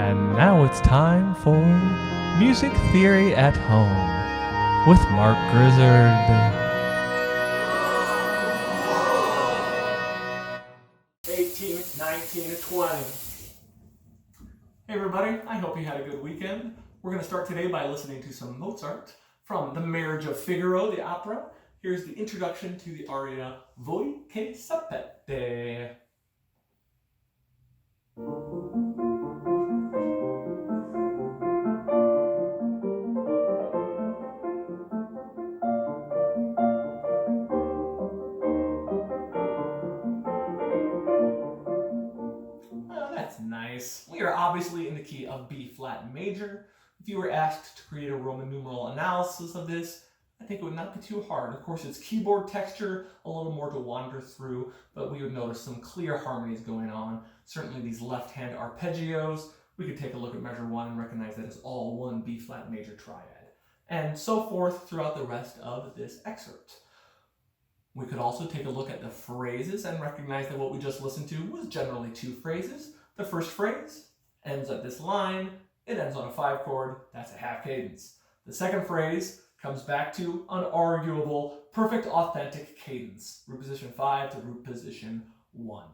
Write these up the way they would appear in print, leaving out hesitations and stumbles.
And now it's time for Music Theory at Home with Mark Grizzard. 18, 19, 20. Hey everybody, I hope you had a good weekend. We're going to start today by listening to some Mozart from The Marriage of Figaro, the opera. Here's the introduction to the aria Voi che sapete. Oh, that's nice. We are obviously in the key of B flat major. If you were asked to create a Roman numeral analysis of this, I think it would not be too hard. Of course, it's keyboard texture, a little more to wander through, but we would notice some clear harmonies going on. Certainly these left-hand arpeggios. We could take a look at measure 1 and recognize that it's all one B flat major triad. And so forth throughout the rest of this excerpt. We could also take a look at the phrases and recognize that what we just listened to was generally two phrases. The first phrase ends at this line, it ends on a 5 chord, that's a half cadence. The second phrase comes back to an arguable, perfect, authentic cadence, root position 5 to root position 1.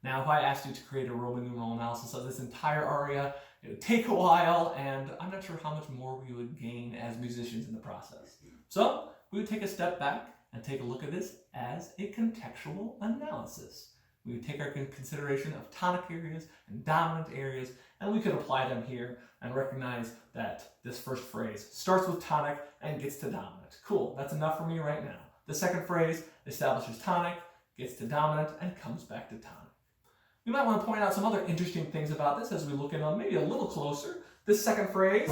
Now, if I asked you to create a Roman numeral analysis of this entire aria, it would take a while, and I'm not sure how much more we would gain as musicians in the process. So, we would take a step back and take a look at this as a contextual analysis. We would take our consideration of tonic areas and dominant areas, and we could apply them here and recognize that this first phrase starts with tonic and gets to dominant. Cool, that's enough for me right now. The second phrase establishes tonic, gets to dominant, and comes back to tonic. We might want to point out some other interesting things about this as we look in on maybe a little closer. This second phrase,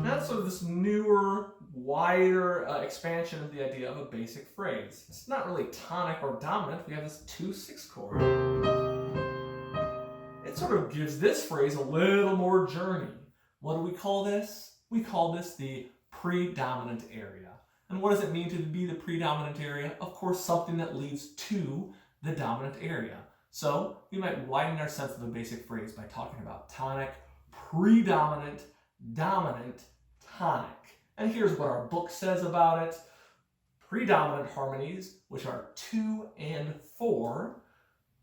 that's sort of this newer, wider expansion of the idea of a basic phrase. It's not really tonic or dominant. We have this 2/6 chord. It sort of gives this phrase a little more journey. What do we call this? We call this the predominant area. And what does it mean to be the predominant area? Of course, something that leads to the dominant area. So we might widen our sense of a basic phrase by talking about tonic, predominant, dominant, tonic. And here's what our book says about it. Predominant harmonies, which are 2 and 4,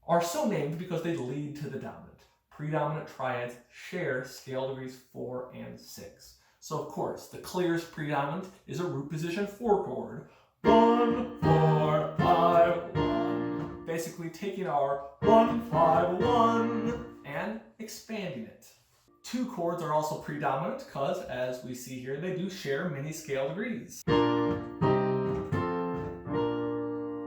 are so named because they lead to the dominant. Predominant triads share scale degrees 4 and 6. So of course, the clearest predominant is a root position 4 chord. 1, 4, 5, 1. Basically taking our 1, 5, 1 and expanding it. 2 chords are also predominant because, as we see here, they do share many scale degrees.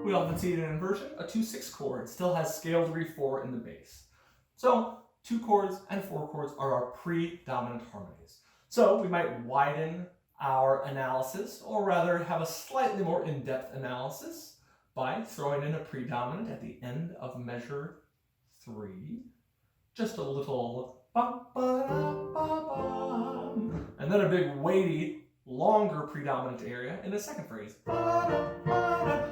We often see it in inversion. A 2/6 chord still has scale degree 4 in the bass. So 2 chords and 4 chords are our predominant harmonies. So we might widen our analysis, or rather have a slightly more in-depth analysis by throwing in a predominant at the end of measure 3. Just a little bum, ba-da, ba-bum, and then a big weighty, longer predominant area in the second phrase. Ba-da, ba-da,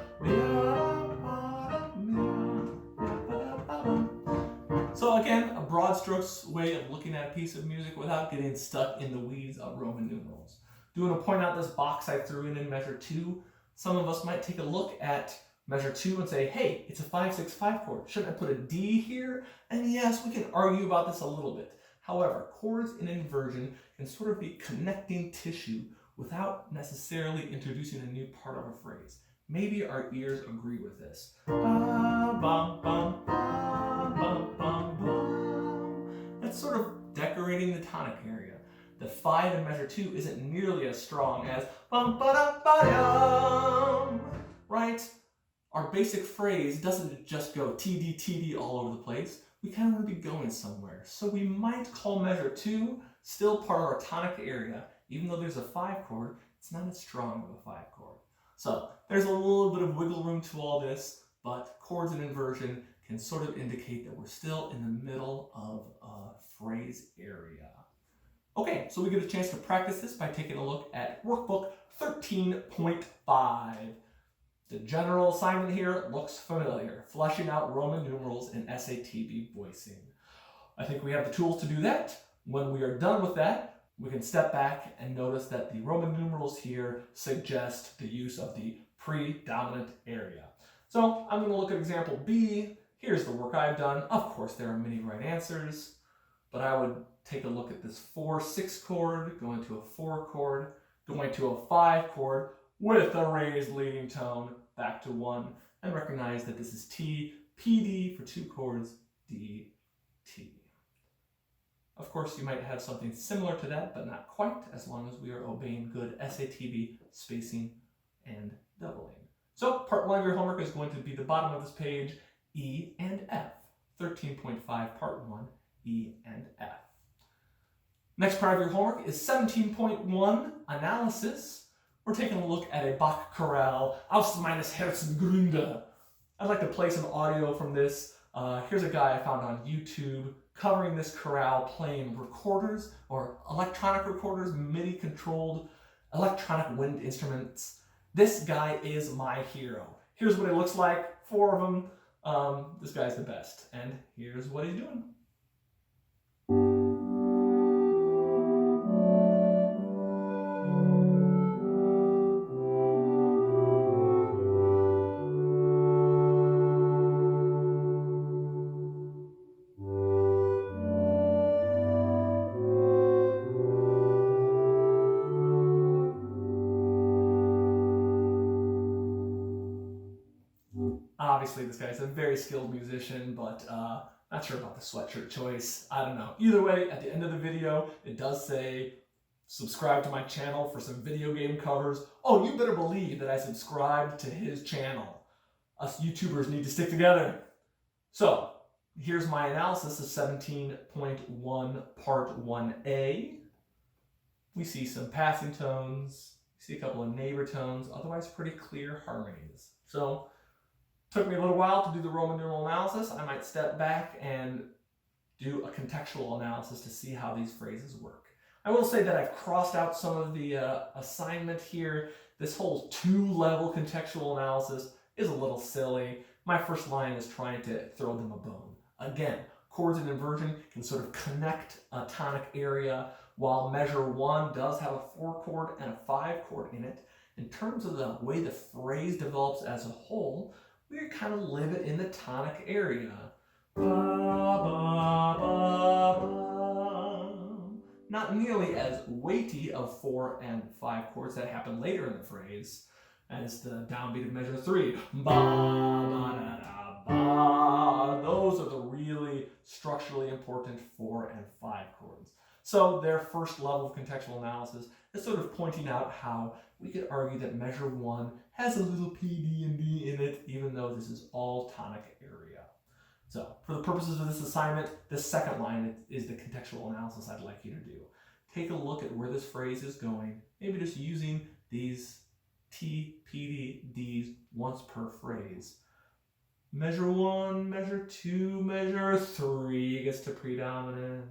so again, a broad strokes way of looking at a piece of music without getting stuck in the weeds of Roman numerals. Do you want to point out this box I threw in measure 2? Some of us might take a look at measure 2 and say, hey, it's a 5/6/5 chord. Shouldn't I put a D here? And yes, we can argue about this a little bit. However, chords in inversion can sort of be connecting tissue without necessarily introducing a new part of a phrase. Maybe our ears agree with this. Ba, bum, bum, ba, bum, bum, bum. That's sort of decorating the tonic area. The 5 in measure 2 isn't nearly as strong as bum, ba, da, ba, dum, right? Our basic phrase doesn't just go TD, TD all over the place. We kind of want to be going somewhere. So we might call measure 2 still part of our tonic area. Even though there's a 5 chord, it's not as strong of a 5 chord. So there's a little bit of wiggle room to all this, but chords in inversion can sort of indicate that we're still in the middle of a phrase area. Okay, so we get a chance to practice this by taking a look at workbook 13.5. The general assignment here looks familiar, fleshing out Roman numerals in SATB voicing. I think we have the tools to do that. When we are done with that, we can step back and notice that the Roman numerals here suggest the use of the predominant area. So I'm going to look at example B. Here's the work I've done. Of course, there are many right answers, but I would take a look at this 4/6 chord, going to a 4 chord, going to a 5 chord with a raised leading tone back to 1, and recognize that this is T, PD for 2 chords, D, T. Of course, you might have something similar to that, but not quite, as long as we are obeying good SATB spacing and doubling. So part 1 of your homework is going to be the bottom of this page, E and F. 13.5 part 1, E and F. Next part of your homework is 17.1 analysis. We're taking a look at a Bach chorale, Aus meines Herzens Gründe. I'd like to play some audio from this. Here's a guy I found on YouTube covering this chorale, playing recorders or electronic recorders, MIDI controlled electronic wind instruments. This guy is my hero. Here's what it looks like, 4 of them. This guy's the best, and here's what he's doing. Obviously, this guy's a very skilled musician, but not sure about the sweatshirt choice. I don't know. Either way, at the end of the video, it does say, subscribe to my channel for some video game covers. Oh, you better believe that I subscribed to his channel. Us YouTubers need to stick together. So, here's my analysis of 17.1 part 1A. We see some passing tones. We see a couple of neighbor tones. Otherwise, pretty clear harmonies. So, took me a little while to do the Roman numeral analysis. I might step back and do a contextual analysis to see how these phrases work. I will say that I've crossed out some of the assignment here. This whole 2-level contextual analysis is a little silly. My first line is trying to throw them a bone. Again, chords in inversion can sort of connect a tonic area, while measure 1 does have a 4 chord and a 5 chord in it. In terms of the way the phrase develops as a whole, we kind of live it in the tonic area. Ba, ba, ba, ba. Not nearly as weighty of 4 and 5 chords that happen later in the phrase as the downbeat of measure 3. Ba, ba, da, da, ba. Those are the really structurally important 4 and 5 chords. So their first level of contextual analysis is sort of pointing out how we could argue that measure 1 has a little P, D, and D in it, even though this is all tonic area. So for the purposes of this assignment, the second line is the contextual analysis I'd like you to do. Take a look at where this phrase is going, maybe just using these T, P, D, Ds once per phrase. Measure 1, measure 2, measure 3 gets to predominant,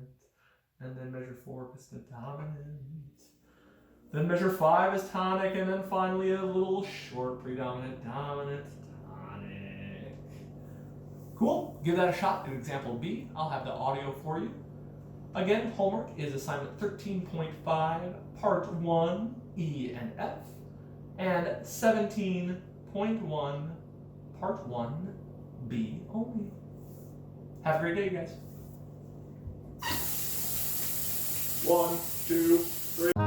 and then measure 4 gets to dominant. Then measure 5 is tonic, and then finally a little short predominant, dominant, tonic. Cool, give that a shot in example B. I'll have the audio for you. Again, homework is assignment 13.5, part 1, E and F, and 17.1, part 1, B only. Have a great day, guys. 1, 2, 3.